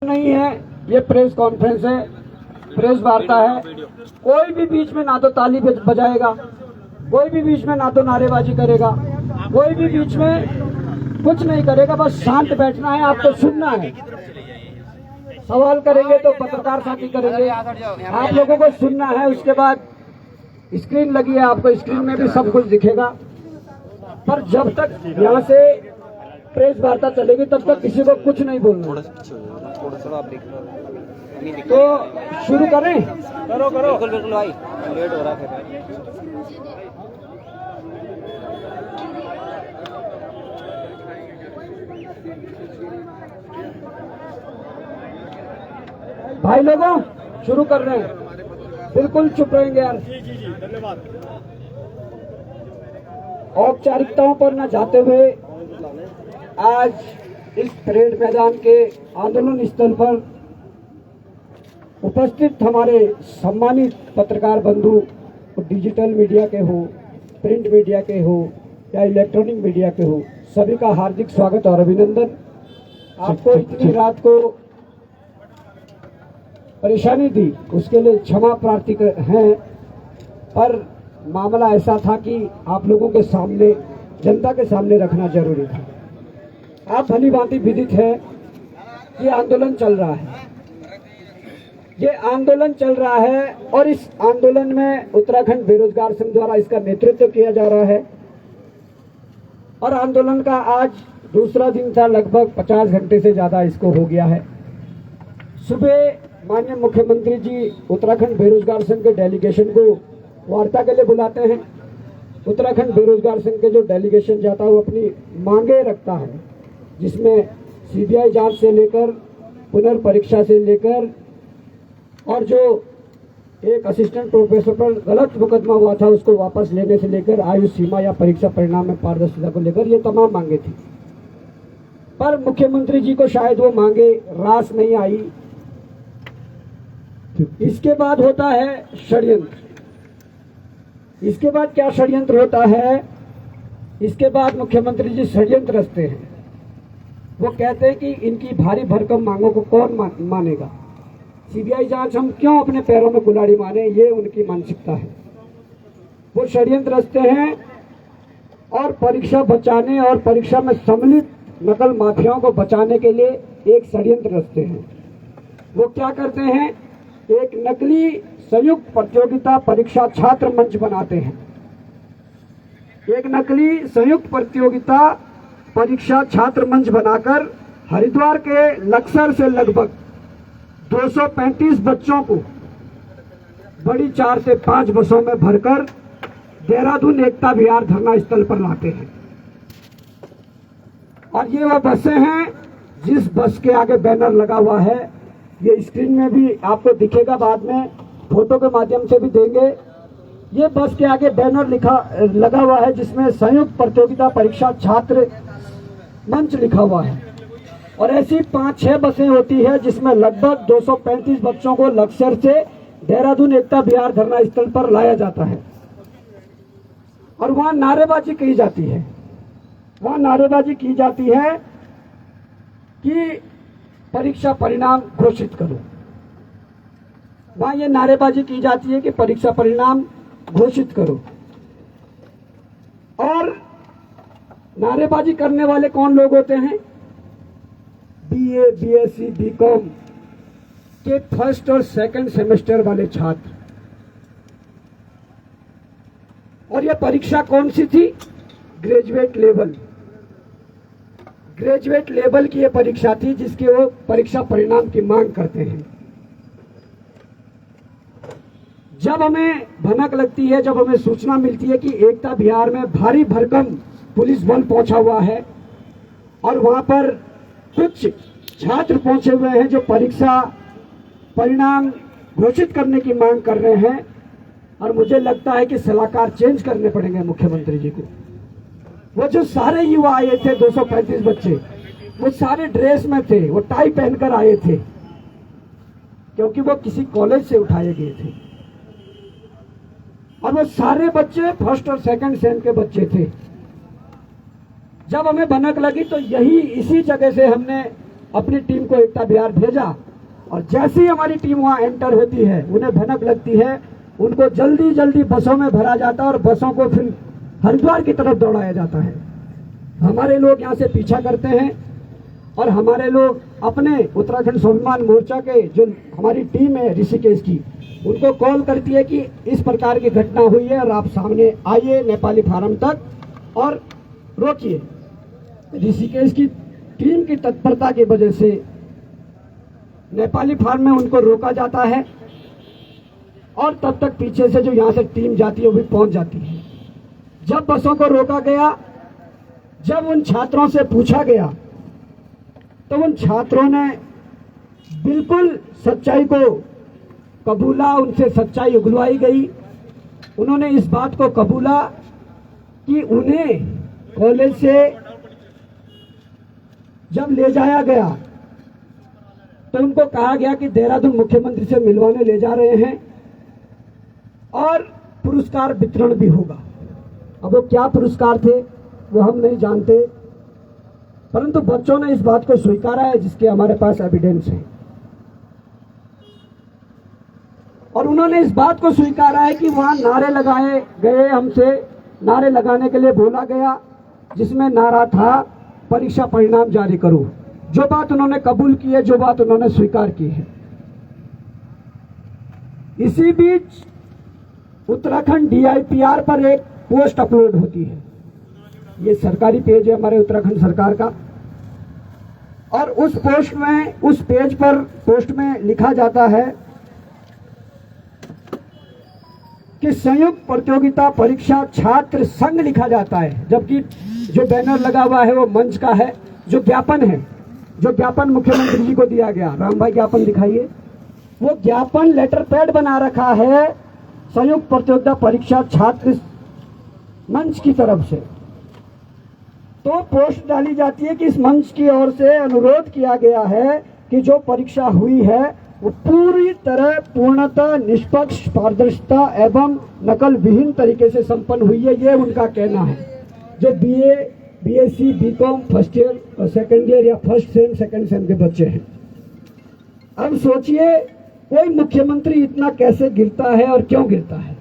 नहीं है, ये प्रेस कॉन्फ्रेंस है, प्रेस वार्ता है। कोई भी बीच में ना तो ताली बजाएगा, कोई भी बीच में ना तो नारेबाजी करेगा, कोई भी बीच में कुछ नहीं करेगा। बस शांत बैठना है, आपको सुनना है। सवाल करेंगे तो पत्रकार साथी करेंगे, आप लोगों को सुनना है। उसके बाद स्क्रीन लगी है, आपको स्क्रीन में भी सब कुछ दिखेगा। पर जब तक यहाँ से प्रेस वार्ता चलेगी तब तक किसी को कुछ नहीं बोलना। तो शुरू करें? करो बिल्कुल बिल्कुल भाई, लेट हो रहा है। भाई लोगों शुरू कर रहे हैं, बिल्कुल चुप रहेंगे यार। धन्यवाद। औपचारिकताओं पर न जाते हुए आज इस परेड मैदान के आंदोलन स्थल पर उपस्थित हमारे सम्मानित पत्रकार बंधु, डिजिटल मीडिया के हो, प्रिंट मीडिया के हो या इलेक्ट्रॉनिक मीडिया के हो, सभी का हार्दिक स्वागत और अभिनंदन। आपको इतनी रात को परेशानी दी उसके लिए क्षमा प्रार्थी हैं, पर मामला ऐसा था कि आप लोगों के सामने, जनता के सामने रखना जरूरी था। आप भली भांति विदित है कि आंदोलन चल रहा है, ये आंदोलन चल रहा है और इस आंदोलन में उत्तराखंड बेरोजगार संघ द्वारा इसका नेतृत्व किया जा रहा है। और आंदोलन का आज दूसरा दिन था, लगभग 50 घंटे से ज्यादा इसको हो गया है। सुबह माननीय मुख्यमंत्री जी उत्तराखंड बेरोजगार संघ के डेलीगेशन को वार्ता के लिए बुलाते हैं। उत्तराखंड बेरोजगार संघ के जो डेलीगेशन जाता है वो अपनी मांगे रखता है, जिसमें सीबीआई जांच से लेकर पुनर्परीक्षा से लेकर और जो एक असिस्टेंट प्रोफेसर पर गलत मुकदमा हुआ था उसको वापस लेने से लेकर आयु सीमा या परीक्षा परिणाम में पारदर्शिता को लेकर ये तमाम मांगे थी। पर मुख्यमंत्री जी को शायद वो मांगे रास नहीं आई। इसके बाद होता है षड्यंत्र। इसके बाद क्या षड्यंत्र होता है? इसके बाद मुख्यमंत्री जी षड्यंत्र रचते हैं। वो कहते हैं कि इनकी भारी भरकम मांगों को कौन मानेगा, सीबीआई जांच हम क्यों अपने पैरों में कुल्हाड़ी माने, ये उनकी मानसिकता है। वो षड्यंत्र रचते हैं और परीक्षा बचाने और परीक्षा में सम्मिलित नकल माफियाओं को बचाने के लिए एक षड्यंत्र रचते हैं। वो क्या करते हैं? एक नकली संयुक्त प्रतियोगिता परीक्षा छात्र मंच बनाते हैं। एक नकली संयुक्त प्रतियोगिता परीक्षा छात्र मंच बनाकर हरिद्वार के लक्सर से लगभग 235 बच्चों को बड़ी 4 से 5 बसों में भरकर देहरादून एकता विहार धरना स्थल पर लाते हैं। और ये वो बसें हैं जिस बस के आगे बैनर लगा हुआ है, ये स्क्रीन में भी आपको दिखेगा, बाद में फोटो के माध्यम से भी देंगे। ये बस के आगे बैनर लगा हुआ है जिसमें संयुक्त प्रतियोगिता परीक्षा छात्र मंच लिखा हुआ है। और ऐसी 5-6 बसें होती है जिसमें लगभग 235 बच्चों को लक्सर से देहरादून एकता विहार धरना स्थल पर लाया जाता है। और वहां नारेबाजी की जाती है, वहां नारेबाजी की जाती है कि परीक्षा परिणाम घोषित करो। वहां ये नारेबाजी की जाती है कि परीक्षा परिणाम घोषित करो। और नारेबाजी करने वाले कौन लोग होते हैं? बीए, बीएससी, बीकॉम के फर्स्ट और सेकंड सेमेस्टर वाले छात्र। और यह परीक्षा कौन सी थी? Graduate level. ग्रेजुएट लेवल की यह परीक्षा थी जिसकी वो परीक्षा परिणाम की मांग करते हैं। जब हमें भनक लगती है, जब हमें सूचना मिलती है कि एकता विहार में भारी भरकम पुलिस बल पहुंचा हुआ है और वहां पर कुछ छात्र पहुंचे हुए हैं जो परीक्षा परिणाम घोषित करने की मांग कर रहे हैं, और मुझे लगता है कि सलाहकार चेंज करने पड़ेंगे मुख्यमंत्री जी को। वो जो सारे युवा आए थे 235 बच्चे, वो सारे ड्रेस में थे, वो टाई पहनकर आए थे क्योंकि वो किसी कॉलेज से उठाए गए थे। और वो सारे बच्चे फर्स्ट और सेकंड सेम के बच्चे थे। जब हमें भनक लगी तो इसी जगह से हमने अपनी टीम को एकता बिहार भेजा और जैसे ही हमारी टीम वहां एंटर होती है उन्हें भनक लगती है, उनको जल्दी जल्दी बसों में भरा जाता है और बसों को फिर हरिद्वार की तरफ दौड़ाया जाता है। हमारे लोग यहाँ से पीछा करते हैं और हमारे लोग अपने उत्तराखंड स्वाभिमान मोर्चा के जो हमारी टीम है ऋषिकेश की, उनको कॉल करती है कि इस प्रकार की घटना हुई है और आप सामने आइए नेपाली फार्म तक और रोकिए। ऋषिकेश की टीम की तत्परता की वजह से नेपाली फार्म में उनको रोका जाता है और तब तक पीछे से जो यहाँ से टीम जाती है वो भी पहुंच जाती है। जब बसों को रोका गया, जब उन छात्रों से पूछा गया तो उन छात्रों ने बिल्कुल सच्चाई को कबूला, उनसे सच्चाई उगलवाई गई। उन्होंने इस बात को कबूला कि उन्हें कॉलेज से जब ले जाया गया तो उनको कहा गया कि देहरादून मुख्यमंत्री से मिलवाने ले जा रहे हैं और पुरस्कार वितरण भी होगा। अब वो क्या पुरस्कार थे वो हम नहीं जानते, परंतु बच्चों ने इस बात को स्वीकारा है जिसके हमारे पास एविडेंस है। और उन्होंने इस बात को स्वीकारा है कि वहां नारे लगाए गए, हमसे नारे लगाने के लिए बोला गया, जिसमें नारा था परीक्षा परिणाम जारी करो। जो बात उन्होंने कबूल की है, जो बात उन्होंने स्वीकार की है। इसी बीच उत्तराखंड DIPR पर एक पोस्ट अपलोड होती है। ये सरकारी पेज है हमारे उत्तराखंड सरकार का, और उस पोस्ट में लिखा जाता है कि संयुक्त प्रतियोगिता परीक्षा छात्र संघ लिखा जाता है, जबकि जो बैनर लगा हुआ है वो मंच का है। जो ज्ञापन है, जो ज्ञापन मुख्यमंत्री जी को दिया गया, राम भाई ज्ञापन दिखाइए, वो ज्ञापन लेटर पैड बना रखा है संयुक्त प्रतियोगिता परीक्षा छात्र मंच की तरफ से। तो पोस्ट डाली जाती है कि इस मंच की ओर से अनुरोध किया गया है कि जो परीक्षा हुई है वो पूरी तरह पूर्णतः निष्पक्ष, पारदर्शिता एवं नकल विहीन तरीके से संपन्न हुई है। ये उनका कहना है। जो BA, BSc, BCom first year और सेकंड ईयर या फर्स्ट सेम सेकंड सेम के बच्चे हैं। अब सोचिए कोई मुख्यमंत्री इतना कैसे गिरता है और क्यों गिरता है।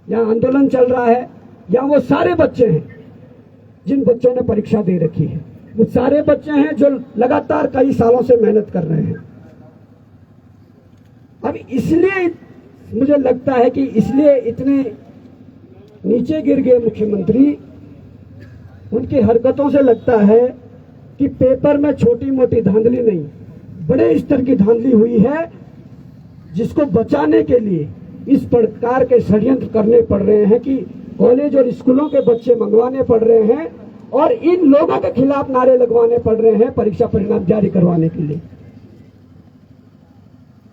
यहाँ आंदोलन चल रहा है, यहाँ वो सारे बच्चे हैं जिन बच्चों ने परीक्षा दे रखी है। वो सारे बच्चे हैं जो लगातार कई सालों से मेहनत कर रहे हैं। अब इसलिए मुझे लगता है कि इसलिए इतने नीचे गिर गए मुख्यमंत्री। उनकी हरकतों से लगता है कि पेपर में छोटी मोटी धांधली नहीं, बड़े स्तर की धांधली हुई है, जिसको बचाने के लिए इस प्रकार के षड्यंत्र करने पड़ रहे हैं कि कॉलेज और स्कूलों के बच्चे मंगवाने पड़ रहे हैं और इन लोगों के खिलाफ नारे लगवाने पड़ रहे हैं परीक्षा परिणाम जारी करवाने के लिए।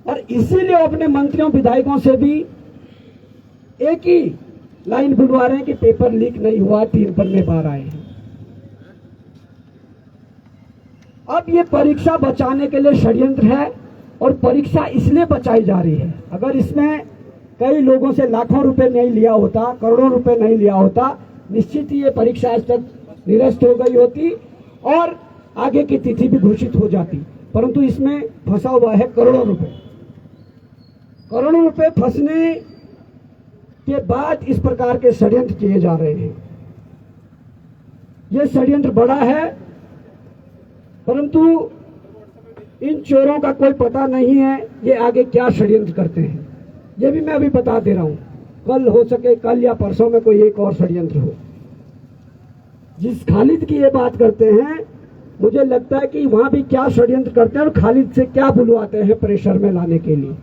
और इसीलिए अपने मंत्रियों विधायकों से भी एक ही लाइन बुलवा रहे हैं कि पेपर लीक नहीं हुआ, 3 पन्ने बाहर आए हैं। अब ये परीक्षा बचाने के लिए षड्यंत्र है और परीक्षा इसलिए बचाई जा रही है। अगर इसमें कई लोगों से लाखों रुपए नहीं लिया होता, करोड़ों रुपए नहीं लिया होता, निश्चित ही ये परीक्षा आज तक निरस्त हो गई होती और आगे की तिथि भी घोषित हो जाती। परंतु इसमें फंसा हुआ है करोड़ों रुपए। करोड़ों रुपए फंसने के बाद इस प्रकार के षड्यंत्र किए जा रहे हैं। ये षड्यंत्र बड़ा है, परंतु इन चोरों का कोई पता नहीं है ये आगे क्या षड्यंत्र करते हैं। ये भी मैं अभी बता दे रहा हूं। कल हो सके, कल या परसों में कोई एक और षड्यंत्र हो। जिस खालिद की ये बात करते हैं, मुझे लगता है कि वहां भी क्या षड्यंत्र करते हैं और खालिद से क्या बुलवाते हैं प्रेशर में लाने के लिए।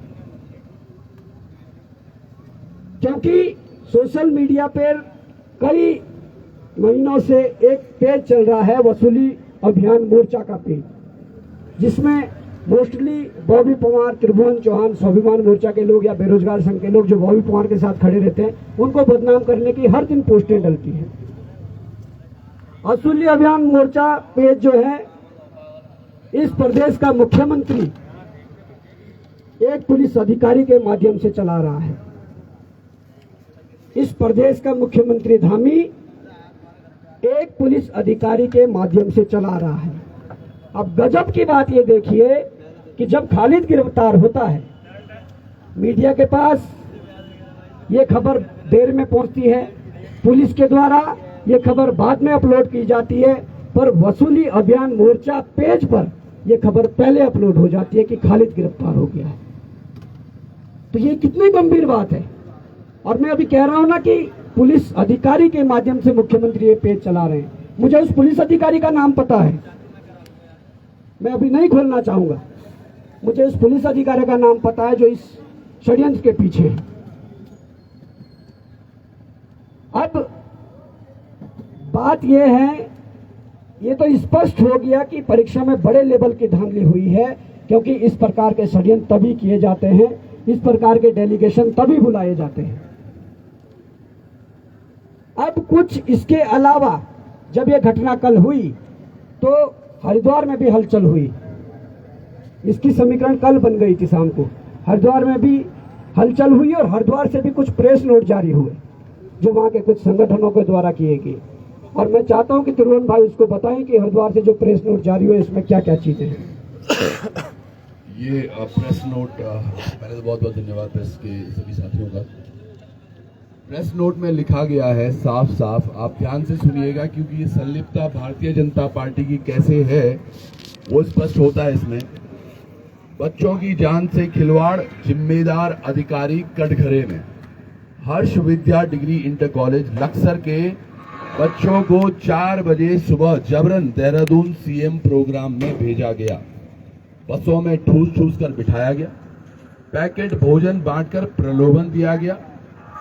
क्योंकि सोशल मीडिया पर कई महीनों से एक पेज चल रहा है, वसूली अभियान मोर्चा का पेज, जिसमें मोस्टली बॉबी पवार, त्रिभुवन चौहान, स्वाभिमान मोर्चा के लोग या बेरोजगार संघ के लोग जो बॉबी पवार के साथ खड़े रहते हैं, उनको बदनाम करने की हर दिन पोस्टें डलती हैं। वसूली अभियान मोर्चा पेज जो है, इस प्रदेश का मुख्यमंत्री एक पुलिस अधिकारी के माध्यम से चला रहा है। इस प्रदेश का मुख्यमंत्री धामी एक पुलिस अधिकारी के माध्यम से चला रहा है। अब गजब की बात ये देखिए कि जब खालिद गिरफ्तार होता है, मीडिया के पास ये खबर देर में पहुंचती है, पुलिस के द्वारा ये खबर बाद में अपलोड की जाती है, पर वसूली अभियान मोर्चा पेज पर यह खबर पहले अपलोड हो जाती है कि खालिद गिरफ्तार हो गया है। तो ये कितनी गंभीर बात है। और मैं अभी कह रहा हूं ना कि पुलिस अधिकारी के माध्यम से मुख्यमंत्री ये पेज चला रहे हैं। मुझे उस पुलिस अधिकारी का नाम पता है, मैं अभी नहीं खोलना चाहूंगा। मुझे उस पुलिस अधिकारी का नाम पता है जो इस षड्यंत्र के पीछे है। अब बात यह है, ये तो स्पष्ट हो गया कि परीक्षा में बड़े लेवल की धांधली हुई है, क्योंकि इस प्रकार के षड्यंत्र तभी किए जाते हैं, इस प्रकार के डेलीगेशन तभी बुलाए जाते हैं। अब कुछ इसके अलावा जब यह घटना कल हुई तो हरिद्वार में भी हलचल हुई। इसकी समीकरण कल बन गई थी शाम को। हरिद्वार में भी हलचल हुई और हरिद्वार से भी कुछ प्रेस नोट जारी हुए जो वहां के कुछ संगठनों के द्वारा किए गए। और मैं चाहता हूं कि त्रिभुवन भाई उसको बताएं कि हरिद्वार से जो प्रेस नोट जारी हुए इसमें क्या क्या चीजें हैं। ये प्रेस नोट, पहले तो बहुत बहुत धन्यवाद प्रेस के सभी साथियों का। प्रेस नोट में लिखा गया है साफ साफ, आप ध्यान से सुनिएगा क्योंकि ये संलिप्तता भारतीय जनता पार्टी की कैसे है वो स्पष्ट होता है इसमें। बच्चों की जान से खिलवाड़, जिम्मेदार अधिकारी कटघरे में। हर्ष विद्या डिग्री इंटर कॉलेज लक्सर के बच्चों को 4 बजे सुबह जबरन देहरादून सीएम प्रोग्राम में भेजा गया। बसों में ठूस ठूस कर बिठाया गया, पैकेट भोजन बांटकर प्रलोभन दिया गया,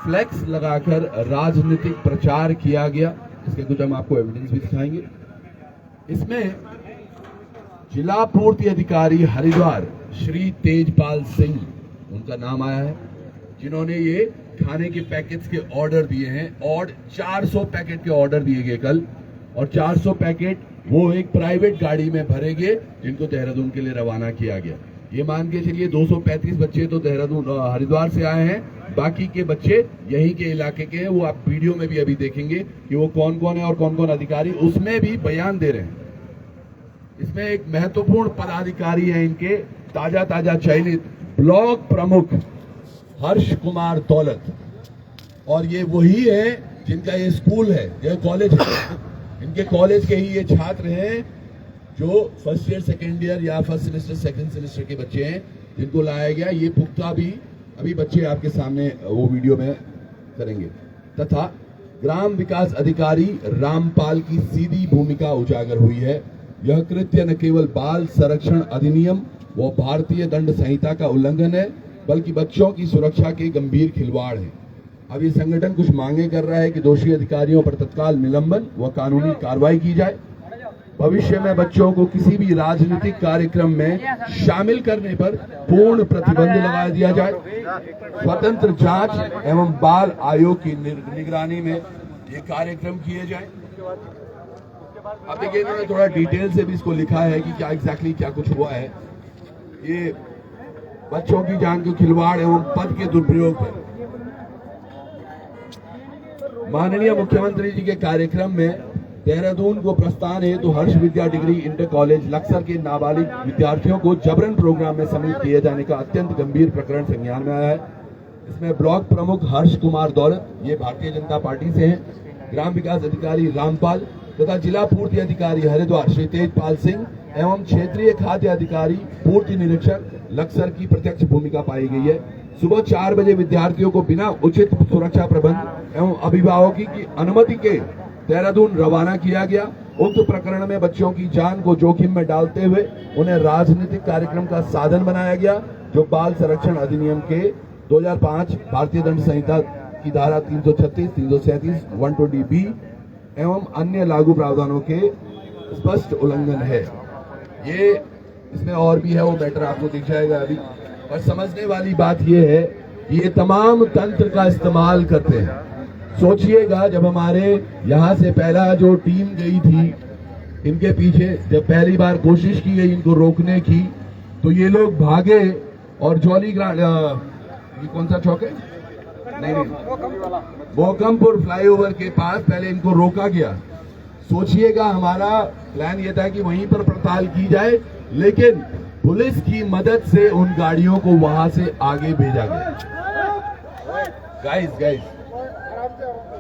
फ्लेक्स लगाकर राजनीतिक प्रचार किया गया। इसके कुछ हम आपको एविडेंस भी दिखाएंगे। इसमें जिला पूर्ति अधिकारी हरिद्वार श्री तेजपाल सिंह, उनका नाम आया है, जिन्होंने ये खाने के पैकेट्स के ऑर्डर दिए हैं। और 400 पैकेट के ऑर्डर दिए गए कल, और 400 पैकेट वो एक प्राइवेट गाड़ी में भरे गए जिनको देहरादून के लिए रवाना किया गया। ये मान के चलिए 235 बच्चे तो देहरादून हरिद्वार से आए हैं, बाकी के बच्चे यहीं के इलाके के हैं। वो आप वीडियो में भी अभी देखेंगे कि वो कौन कौन है और कौन कौन अधिकारी उसमें भी बयान दे रहे हैं। इसमें एक महत्वपूर्ण पदाधिकारी है इनके ताजा ताजा चयनित ब्लॉक प्रमुख हर्ष कुमार दौलत, और ये वही है जिनका ये स्कूल है, यह कॉलेज है। इनके कॉलेज के ही ये छात्र हैं जो फर्स्ट ईयर सेकेंड ईयर या फर्स्ट सेमेस्टर सेकंड सेमेस्टर के बच्चे हैं, जिनको लाया गया। ये पुख्ता भी अभी बच्चे आपके सामने वो वीडियो में करेंगे। तथा ग्राम विकास अधिकारी रामपाल की सीधी भूमिका उजागर हुई है। यह कृत्य न केवल बाल संरक्षण अधिनियम व भारतीय दंड संहिता का उल्लंघन है, बल्कि बच्चों की सुरक्षा के गंभीर खिलवाड़ है। अब ये संगठन कुछ मांगे कर रहा है कि दोषी अधिकारियों पर तत्काल निलंबन व कानूनी कार्रवाई की जाए। भविष्य में बच्चों को किसी भी राजनीतिक कार्यक्रम में शामिल करने पर पूर्ण प्रतिबंध लगा दिया जाए। स्वतंत्र जांच एवं बाल आयोग की निगरानी में ये कार्यक्रम किए जाए। अब देखिए इन्होंने थोड़ा डिटेल से भी इसको लिखा है कि क्या एग्जैक्टली क्या कुछ हुआ है। ये बच्चों की जान के खिलवाड़ एवं पद के दुरुपयोग पर माननीय मुख्यमंत्री जी के कार्यक्रम में देहरादून को प्रस्थान है तो हर्ष विद्या डिग्री इंटर कॉलेज लक्सर के नाबालिग विद्यार्थियों को जबरन प्रोग्राम में सम्मिलित किए जाने का अत्यंत गंभीर प्रकरण संज्ञान में आया है। इसमें ब्लॉक प्रमुख हर्ष कुमार दौलत, ये भारतीय जनता पार्टी से हैं, ग्राम विकास अधिकारी रामपाल तथा जिला पूर्ति अधिकारी हरिद्वार श्री तेजपाल सिंह एवं क्षेत्रीय खाद्य अधिकारी पूर्ति निरीक्षक लक्सर की प्रत्यक्ष भूमिका पाई गई है। सुबह 4 बजे विद्यार्थियों को बिना उचित सुरक्षा प्रबंध एवं अभिभावकों की अनुमति के देहरादून रवाना किया गया। उक्त प्रकरण में बच्चों की जान को जोखिम में डालते हुए उन्हें राजनीतिक कार्यक्रम का साधन बनाया गया, जो बाल संरक्षण अधिनियम के 2005 भारतीय दंड संहिता की धारा 336, 337, 120B एवं अन्य लागू प्रावधानों के स्पष्ट उल्लंघन है। ये इसमें और भी है, वो मैटर आपको दिख जाएगा अभी। और समझने वाली बात ये है कि ये तमाम तंत्र का इस्तेमाल करते हैं। सोचिएगा जब हमारे यहाँ से पहला जो टीम गई थी इनके पीछे, जब पहली बार कोशिश की गई इनको रोकने की, तो ये लोग भागे और जॉली ग्रांड, ये कौन सा चौक है, नहीं बोकमपुर फ्लाईओवर के पास पहले इनको रोका गया। सोचिएगा, हमारा प्लान ये था कि वहीं पर पड़ताल की जाए, लेकिन पुलिस की मदद से उन गाड़ियों को वहां से आगे भेजा गया। गाइस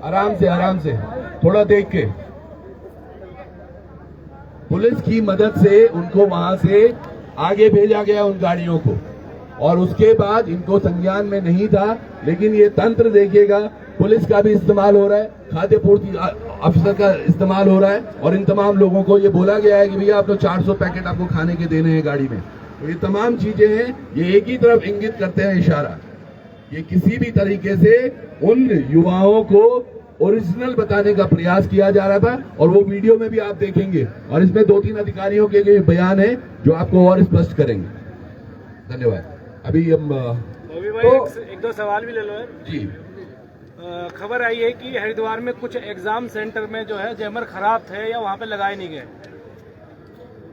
आराम से थोड़ा देख के। पुलिस की मदद से उनको वहां से आगे भेजा गया उन गाड़ियों को, और उसके बाद इनको संज्ञान में नहीं था, लेकिन ये तंत्र देखिएगा, पुलिस का भी इस्तेमाल हो रहा है, खाद्य पूर्ति अफसर का इस्तेमाल हो रहा है, और इन तमाम लोगों को ये बोला गया है कि भैया आप लोग 400 पैकेट आपको खाने के देने हैं गाड़ी में। तो ये तमाम चीजें हैं, ये एक ही तरफ इंगित करते हैं, इशारा। ये किसी भी तरीके से उन युवाओं को ओरिजिनल बताने का प्रयास किया जा रहा था, और वो वीडियो में भी आप देखेंगे, और इसमें 2-3 अधिकारियों के बयान है जो आपको और स्पष्ट करेंगे। धन्यवाद। अभी हम एक दो सवाल भी ले लो जी। खबर आई है कि हरिद्वार में कुछ एग्जाम सेंटर में जो है जैमर खराब थे या वहाँ पे लगाए नहीं गए।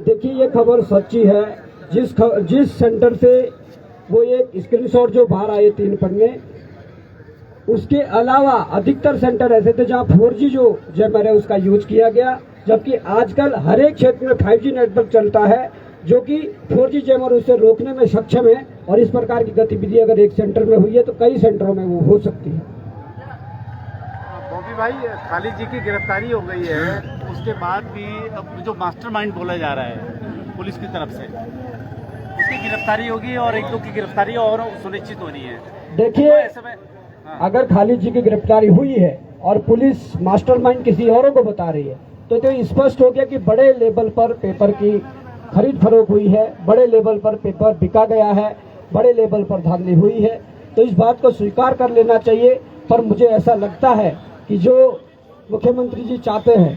देखिए, ये खबर सच्ची है। जिस सेंटर से वो एक स्क्रीनशॉट जो बाहर आए 3 पन्ने, उसके अलावा अधिकतर सेंटर ऐसे थे जहां 4G जो जैमर है उसका यूज किया गया, जबकि आजकल हर एक क्षेत्र में 5G नेटवर्क चलता है जो कि 4G जैमर उसे रोकने में सक्षम है, और इस प्रकार की गतिविधि अगर एक सेंटर में हुई है तो कई सेंटरों में वो हो सकती है। बॉबी भाई, खालिद जी की गिरफ्तारी हो गई है, उसके बाद भी अब जो मास्टरमाइंड बोला जा रहा है पुलिस की तरफ से, उसकी गिरफ्तारी होगी और 1-2 की गिरफ्तारी और सुनिश्चित होनी है। देखिए, अगर खालिद जी की गिरफ्तारी हुई है और पुलिस मास्टरमाइंड किसी औरों को बता रही है, तो स्पष्ट हो गया कि बड़े लेवल पर पेपर की खरीद फरोख्त हुई है, बड़े लेवल पर पेपर बिका गया है, बड़े लेवल पर धांधली हुई है। तो इस बात को स्वीकार कर लेना चाहिए। पर मुझे ऐसा लगता है कि जो मुख्यमंत्री जी चाहते हैं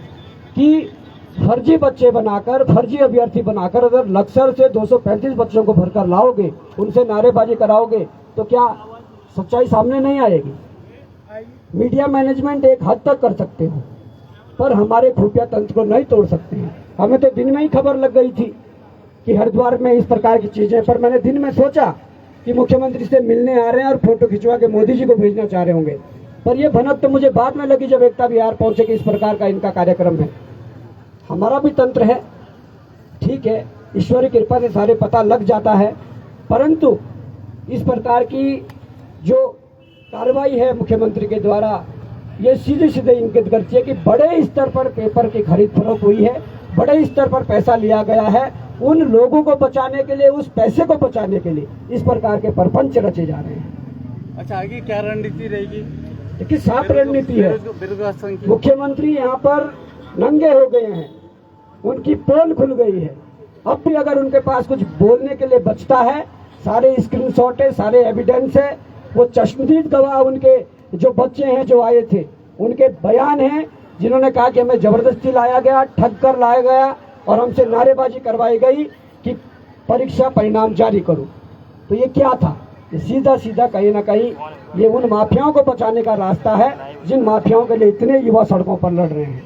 कि फर्जी बच्चे बनाकर, फर्जी अभ्यर्थी बनाकर अगर लक्सर से 235 बच्चों को भरकर लाओगे, उनसे नारेबाजी कराओगे, तो क्या सच्चाई सामने नहीं आएगी? मीडिया मैनेजमेंट एक हद तक कर सकते हो, पर हमारे खुफिया तंत्र को नहीं तोड़ सकते हैं। हमें तो दिन में ही खबर लग गई थी कि हरिद्वार में इस प्रकार की चीजें, पर मैंने दिन में सोचा कि मुख्यमंत्री से मिलने आ रहे हैं और फोटो खिंचवा के मोदी जी को भेजना चाह रहे होंगे, पर यह भनक तो मुझे बाद में लगी जब एकता विहार पहुंचे कि इस प्रकार का इनका कार्यक्रम है। हमारा भी तंत्र है, ठीक है, ईश्वरी कृपा से सारे पता लग जाता है, परंतु इस प्रकार की जो कार्रवाई है मुख्यमंत्री के द्वारा, ये सीधे सीधे इंगित करती है कि बड़े स्तर पर पेपर की खरीद फरोख्त हुई है, बड़े स्तर पर पैसा लिया गया है। उन लोगों को बचाने के लिए, उस पैसे को बचाने के लिए इस प्रकार के प्रपंच रचे जा रहे हैं। अच्छा, आगे क्या रणनीति रहेगी? देखिए, साफ रणनीति है। मुख्यमंत्री यहाँ पर नंगे हो गए हैं, उनकी पोल खुल गई है। अब भी अगर उनके पास कुछ बोलने के लिए बचता है, सारे स्क्रीनशॉट है, सारे एविडेंस है, वो चश्मदीद गवाह उनके जो बच्चे हैं जो आए थे, उनके बयान हैं, जिन्होंने कहा कि हमें जबरदस्ती लाया गया, ठग कर लाया गया और हमसे नारेबाजी करवाई गई कि परीक्षा परिणाम जारी करो। तो ये क्या था? ये सीधा सीधा कहीं ना कहीं ये उन माफियाओं को बचाने का रास्ता है जिन माफियाओं के लिए इतने युवा सड़कों पर लड़ रहे हैं।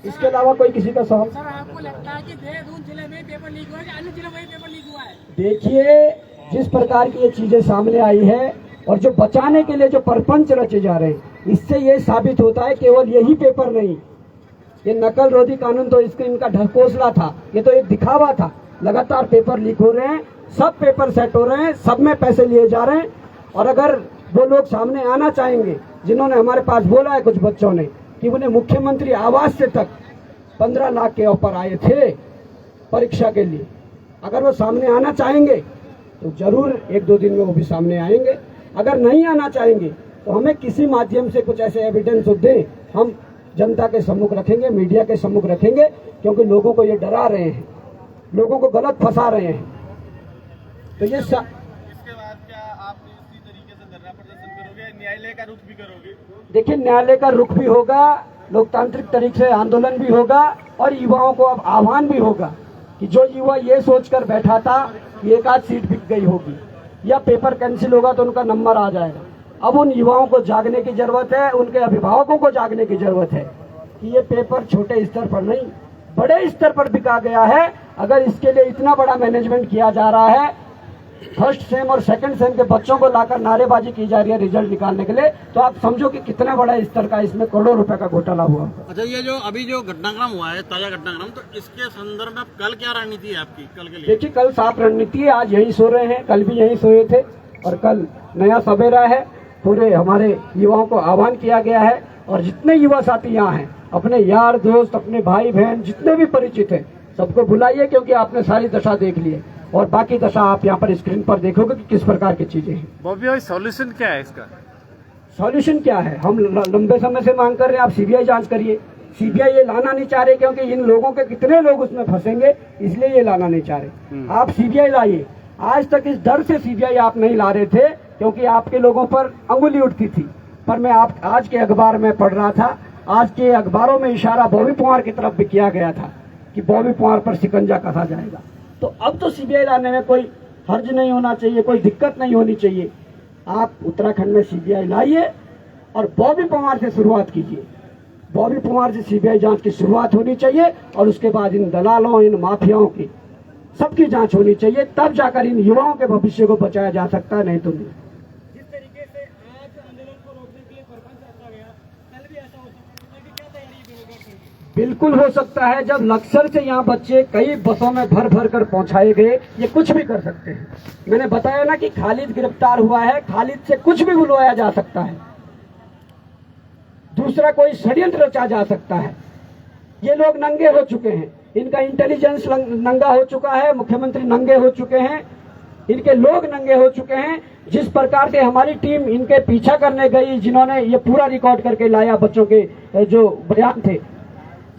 इसके अलावा कोई किसी का सवाल? सर, आपको लगता है कि देहरादून जिले में पेपर लीक हुआ है या अन्य जिलों में पेपर लीक हुआ है? देखिए, जिस प्रकार की ये चीजें सामने आई है और जो बचाने के लिए जो प्रपंच रचे जा रहे हैं, इससे ये साबित होता है केवल यही पेपर नहीं, ये नकल रोधी कानून तो इसके इनका ढकोसला था, ये तो एक दिखावा था। लगातार पेपर लीक हो रहे हैं, सब पेपर सेट हो रहे हैं, सब में पैसे लिए जा रहे हैं। और अगर वो लोग सामने आना चाहेंगे जिन्होंने हमारे पास बोला है कुछ बच्चों ने कि उन्हें मुख्यमंत्री आवास से तक 15 लाख के ऑफर आए थे परीक्षा के लिए, अगर वो सामने आना चाहेंगे तो जरूर 1-2 दिन में वो भी सामने आएंगे। अगर नहीं आना चाहेंगे तो हमें किसी माध्यम से कुछ ऐसे एविडेंस दें, हम जनता के सम्मुख रखेंगे, मीडिया के सम्मुख रखेंगे, क्योंकि लोगों को ये डरा रहे हैं, लोगों को गलत फंसा रहे हैं। तो ये इसके बाद क्या आप इसी तरीके से धरना प्रदर्शन करोगे, न्यायालय का रुख भी करोगे? देखिए, न्यायालय का रुख भी होगा, लोकतांत्रिक तरीके से आंदोलन भी होगा और युवाओं को अब आह्वान भी होगा कि जो युवा ये सोचकर बैठा था कि एक आध सीट बिक गई होगी या पेपर कैंसिल होगा तो उनका नंबर आ जाएगा, अब उन युवाओं को जागने की जरूरत है, उनके अभिभावकों को जागने की जरूरत है कि ये पेपर छोटे स्तर पर नहीं, बड़े स्तर पर बिका गया है। अगर इसके लिए इतना बड़ा मैनेजमेंट किया जा रहा है फर्स्ट सेम और सेकंड सेम के बच्चों को लाकर नारेबाजी की जा रही है रिजल्ट निकालने के लिए, तो आप समझो कि कितना बड़ा स्तर का इसमें करोड़ों रुपए का घोटाला हुआ। अच्छा, ये जो अभी जो घटनाक्रम हुआ है, ताजा घटनाक्रम, तो इसके संदर्भ में कल क्या रणनीति है आपकी कल के लिए? देखिए, कल साफ रणनीति है। आज यहीं सो रहे हैं, कल भी यहीं सोए थे, और कल नया सवेरा है। पूरे हमारे युवाओं को आह्वान किया गया है, और जितने युवा साथी यहाँ हैं, अपने यार दोस्त, अपने भाई बहन जितने भी परिचित हैं, सबको बुलाइए, क्योंकि आपने सारी दशा देख ली है, और बाकी दशा आप यहाँ पर स्क्रीन पर देखोगे कि किस प्रकार की चीजें हैं। बॉबी भाई, सॉल्यूशन क्या है इसका? सॉल्यूशन क्या है? हम लंबे समय से मांग कर रहे हैं, आप सीबीआई जांच करिए। सीबीआई ये लाना नहीं चाह रहे, क्योंकि इन लोगों के कितने लोग उसमें फंसेंगे, इसलिए ये लाना नहीं चाह रहे। आप सीबीआई लाइए। आज तक इस डर से सीबीआई आप नहीं ला रहे थे, क्योंकि आपके लोगों पर अंगुली उठती थी। पर मैं आज के अखबार में पढ़ रहा था, आज के अखबारों में इशारा बॉबी पवार की तरफ भी किया गया था कि बॉबी पवार पर शिकंजा कसा जाएगा। तो अब तो सीबीआई लाने में कोई हर्ज नहीं होना चाहिए, कोई दिक्कत नहीं होनी चाहिए। आप उत्तराखंड में सीबीआई लाइए और बॉबी पवार से शुरुआत कीजिए। बॉबी पवार से सीबीआई जांच की शुरुआत होनी चाहिए, और उसके बाद इन दलालों, इन माफियाओं की सबकी जांच होनी चाहिए। तब जाकर इन युवाओं के भविष्य को बचाया जा सकता है, नहीं तो नहीं। जिस तरीके से आज आंदोलन को रोकने के लिए सरपंच रखा गया, कल भी ऐसा हो सकता है कि क्या तैयारी है बेरोजगार संघ की? बिल्कुल हो सकता है। जब लक्सर से यहाँ बच्चे कई बसों में भर भर कर पहुंचाए गए, ये कुछ भी कर सकते हैं। मैंने बताया ना कि खालिद गिरफ्तार हुआ है, खालिद से कुछ भी बुलवाया जा सकता है, दूसरा कोई षड्यंत्र रचा जा सकता है। ये लोग नंगे हो चुके हैं, इनका इंटेलिजेंस नंगा हो चुका है, मुख्यमंत्री नंगे हो चुके हैं, इनके लोग नंगे हो चुके हैं। जिस प्रकार से हमारी टीम इनके पीछा करने गई, जिन्होंने ये पूरा रिकॉर्ड करके लाया बच्चों के जो बयान थे,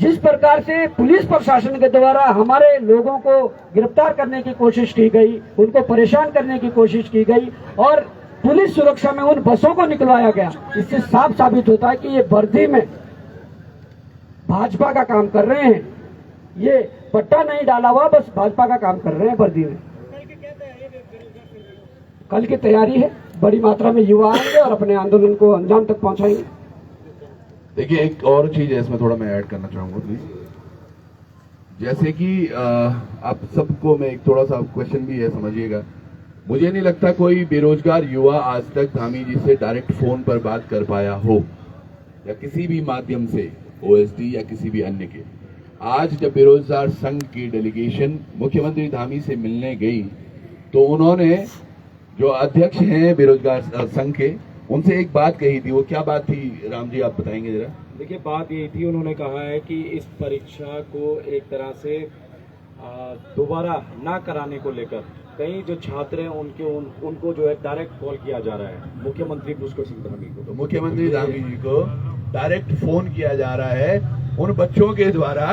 जिस प्रकार से पुलिस प्रशासन के द्वारा हमारे लोगों को गिरफ्तार करने की कोशिश की गई, उनको परेशान करने की कोशिश की गई, और पुलिस सुरक्षा में उन बसों को निकलवाया गया, इससे साफ साबित होता है कि ये वर्दी में भाजपा का काम कर रहे हैं। ये पट्टा नहीं डाला हुआ, बस भाजपा का काम कर रहे हैं वर्दी में। कल की तैयारी है, बड़ी मात्रा में युवा आएंगे और अपने आंदोलन को अंजाम तक पहुंचाएंगे। देखिए, एक और चीज है इसमें थोड़ा मैं ऐड करना चाहूंगा प्लीज। जैसे कि आप सबको मैं एक थोड़ा सा क्वेश्चन भी है, समझिएगा। मुझे नहीं लगता कोई बेरोजगार युवा आज तक धामी जी से डायरेक्ट फोन पर बात कर पाया हो, या किसी भी माध्यम से, ओएसडी या किसी भी अन्य के। आज जब बेरोजगार संघ की डेलीगेशन मुख्यमंत्री धामी से मिलने गई, तो उन्होंने जो अध्यक्ष हैं बेरोजगार संघ के, उनसे एक बात कही थी। वो क्या बात थी राम जी, आप बताएंगे जरा? देखिए, बात यही थी, उन्होंने कहा है कि इस परीक्षा को एक तरह से दोबारा ना कराने को लेकर कई जो छात्र हैं उनको जो है डायरेक्ट कॉल किया जा रहा है मुख्यमंत्री पुष्कर सिंह धामी को। तो मुख्यमंत्री धामी जी को डायरेक्ट फोन किया जा रहा है उन बच्चों के द्वारा।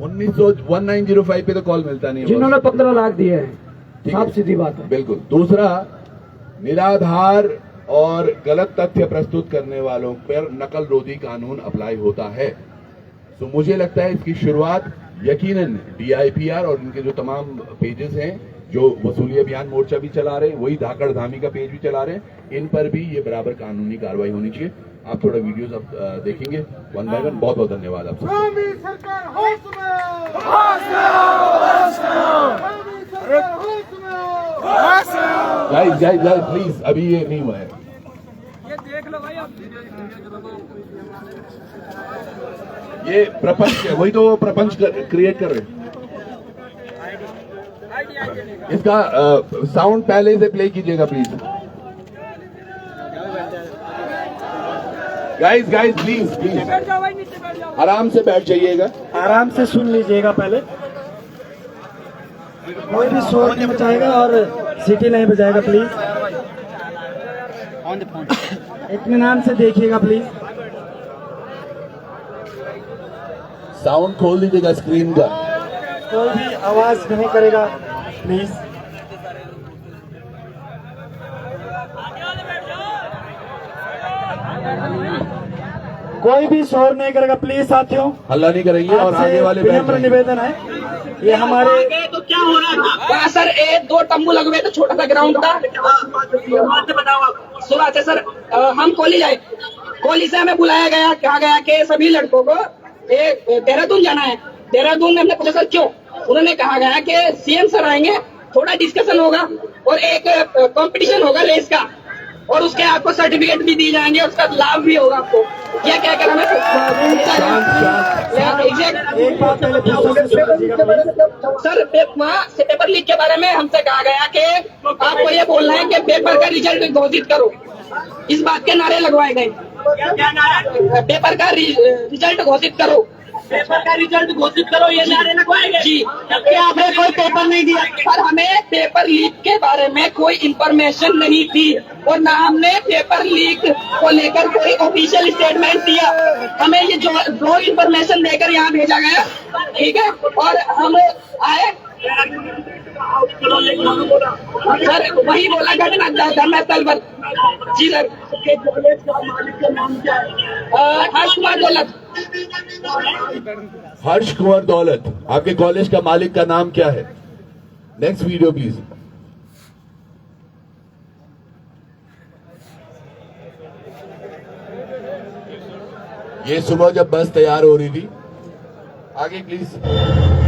1905 पे तो कॉल मिलता नहीं है, जिन्होंने 15 लाख दिए हैं, साफ सीधी बात है। बिल्कुल। दूसरा, निराधार और गलत तथ्य प्रस्तुत करने वालों पर नकल रोधी कानून अप्लाई होता है। तो मुझे लगता है इसकी शुरुआत यकीनन DIPR और इनके जो तमाम पेजेस हैं, जो वसूली अभियान मोर्चा भी चला रहे हैं, वही धाकड़ धामी का पेज भी चला रहे हैं, इन पर भी ये बराबर कानूनी कार्रवाई होनी चाहिए। आप थोड़ा वीडियोस अब देखेंगे वन बाय वन। बहुत बहुत धन्यवाद आपसे। गाइस प्लीज, अभी ये नहीं हुआ है। ये देख लो भाई, ये प्रपंच है, वही तो प्रपंच क्रिएट कर रहे हैं। इसका साउंड पहले से प्ले कीजिएगा प्लीज। गाइस प्लीज बैठ जाओ भाई, नीचे बैठ जाओ। आराम से बैठ जाइएगा। आराम से सुन लीजिएगा पहले। कोई भी शोर नहीं मचाएगा और सीटी नहीं बजाएगा प्लीज। इत्मीनान से देखिएगा प्लीज। साउंड खोल दीजिएगा स्क्रीन का। कोई भी आवाज नहीं करेगा प्लीज। कोई भी शोर नहीं करेगा प्लीज साथियों। हल्ला नहीं करेंगे और आगे वाले विनम्र निवेदन है, ये हमारे तो क्या हो रहा था वहाँ सर? 1-2 तंबू लगे थे, छोटा सा ग्राउंड था। सुबह से सर हम कोली आए, कोली से हमें बुलाया गया, कहा गया कि सभी लड़कों को देहरादून जाना है। देहरादून में हमने पूछा सर क्यों? उन्होंने कहा गया कि CM सर आएंगे थोड़ा डिस्कशन होगा और एक कंपटीशन होगा रेस का, और उसके आपको सर्टिफिकेट भी दिए जाएंगे, उसका लाभ भी होगा आपको। यह कहकर हमें सर वहाँ से पेपर लीक के बारे में हमसे कहा गया कि आपको ये बोलना है कि पेपर का रिजल्ट घोषित करो, इस बात के नारे लगवाए गए। पेपर का रिजल्ट घोषित करो, पेपर का रिजल्ट घोषित करो, ये नारे लगवाए गए जी। जबकि आपने कोई पेपर नहीं दिया सर, हमें पेपर लीक के बारे में कोई इंफॉर्मेशन नहीं थी और ना हमने पेपर लीक को लेकर कोई ऑफिशियल स्टेटमेंट दिया। हमें ये जो इंफॉर्मेशन देकर यहाँ भेजा गया, ठीक है, और हम आए सर, वही बोला घटना तलबत जी सर। हर्ष कुमार दौलत। हर्ष कुमार दौलत, आपके कॉलेज का मालिक का नाम क्या है? Next video please. ये सुबह जब बस तैयार हो रही थी, आगे प्लीज।